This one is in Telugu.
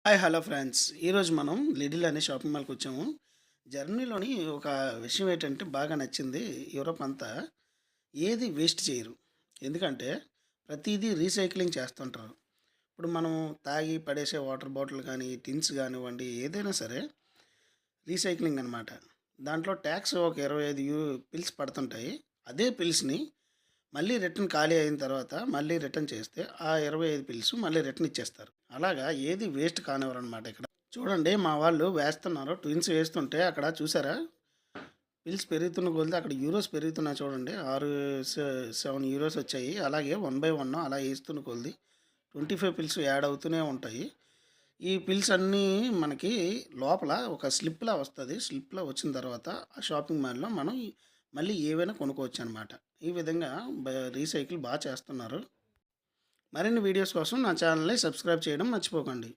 Hi hello friends. ఈరోజు మనం లిడిల్ అనే షాపింగ్ మాల్కి వచ్చాము. జర్నీలోని ఒక విషయం ఏంటంటే బాగా నచ్చింది. యూరోప్ అంతా ఏది వేస్ట్ చేయరు. ఎందుకంటే ప్రతిదీ రీసైక్లింగ్ చేస్తుంటారు. ఇప్పుడు మనం తాగి పడేసే వాటర్ బాటిల్ కానీ, టిన్స్ కానివ్వండి, ఏదైనా సరే రీసైక్లింగ్ అనమాట. దాంట్లో ట్యాక్స్ ఒక 25 పిల్స్ పడుతుంటాయి. అదే పిల్స్‌ని మళ్ళీ రిటర్న్ ఖాళీ అయిన తర్వాత మళ్ళీ రిటర్న్ చేస్తే ఆ 25 పిల్స్ మళ్ళీ రిటర్న్ ఇచ్చేస్తారు. అలాగా ఏది వేస్ట్ కానివ్వరనమాట ఇక్కడ. చూడండి మా వాళ్ళు వేస్తున్నారు. ట్విన్స్ వేస్తుంటే అక్కడ చూసారా? బిల్స్ పెరుగుతున్న కొలది అక్కడ యూరోస్ పెరుగుతున్నాయి చూడండి. 6 7 యూరోస్ వచ్చాయి. అలాగే 1 బై 1 అలా ఏస్తున్న కొలది 25 పిల్స్ యాడ్ అవుతూనే ఉంటాయి. ఈ పిల్స్ అన్నీ మనకి లోపల ఒక స్లిప్‌లా వస్తది. స్లిప్‌లా వచ్చిన తర్వాత ఆ షాపింగ్ మాల్‌లో మనం మళ్ళీ ఏవైనా కొనుక్కోవచ్చనమాట. ఈ విధంగా రీసైకిల్ చేస్తున్నారు. మరిన్ని వీడియోస్ కోసం నా ఛానల్‌ని సబ్స్క్రైబ్ చేయడం మర్చిపోకండి.